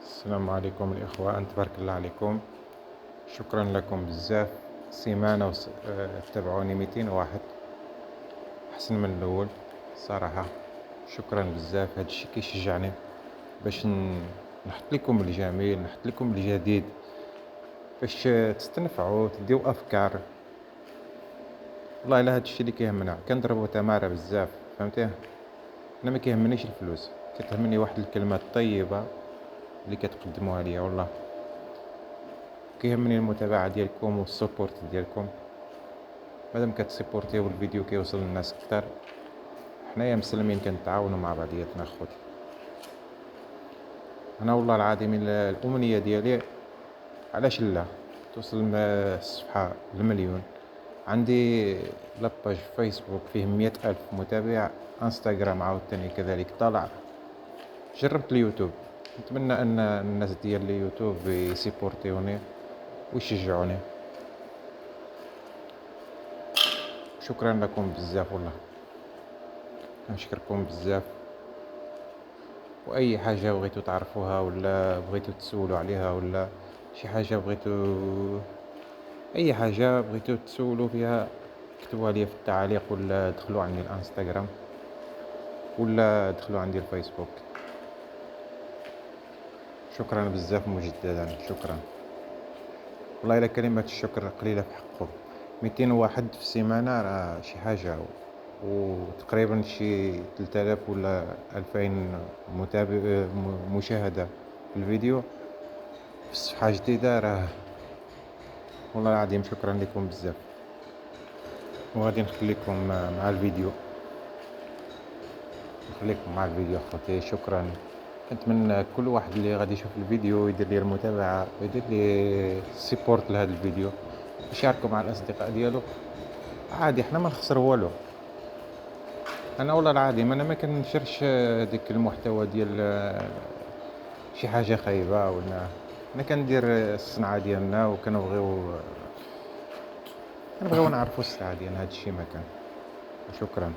السلام عليكم الإخوان، تبارك الله عليكم. شكرا لكم بزاف. سيمانة تابعوني 200 واحد، أحسن من الأول صراحة. شكرا بزاف، هادشي كيشجعني باش نحط لكم الجميل، نحط لكم الجديد، باش تستنفعوا تديو أفكار. والله إلا هادشي اللي كيهمنا، كنضربو تمارة بزاف، فهمتيه. أنا ما كيهمنيش الفلوس، كتهمني واحد الكلمات طيبة اللي كتقدموها ليا. والله كيهمني المتابعة ديالكم والسبورت ديالكم. مادام كتسيبورتيو الفيديو كيوصل للناس كتر، حنايا مسلمين كنتعاونوا مع بعضياتنا خوتي. انا والله العظيم الامنية ديالي علاش لا توصل الصفحة المليون. عندي لاباج فيسبوك فيه 100,000 متابع، انستغرام عاوتاني كذلك طلع. جربت اليوتيوب، نتمنى ان الناس ديال اليوتيوب يسيبورتيوني ويشجعوني. شكرا لكم بزاف والله، نشكركم بزاف. واي حاجه بغيتو تعرفوها ولا بغيتو تسولوا عليها، ولا شي حاجه بغيتو، اي حاجه بغيتو تسولوا فيها، كتبوها لي في التعاليق، ولا دخلوا عندي الانستغرام، ولا دخلوا عندي الفيسبوك. شكرا بزاف مجددا، شكرا. والله الا كلمه الشكر قليله في حقكم. 200 واحد في السيمانه راه شي حاجه، وتقريبا شي 3000 ولا 2000 متابع مشاهده في الفيديو في صفحه جديده. راه والله العظيم شكرا لكم بزاف. وغادي نخليكم مع الفيديو، اخوتي. شكرا. كنتمنى كل واحد اللي غادي يشوف الفيديو يدير لي المتابعه ويدير لي سيبورت لهذا الفيديو، يشاركوا مع الاصدقاء ديالو. عادي، حنا ما نخسر والو. انا والله العظيم انا ما كنشرش ديك المحتوى ديال شي حاجه خايبه، ولا انا كندير الصنعه ديالنا، وكنبغيو نعرفوا الساعه ديالنا. هادشي ما كان. شكرا.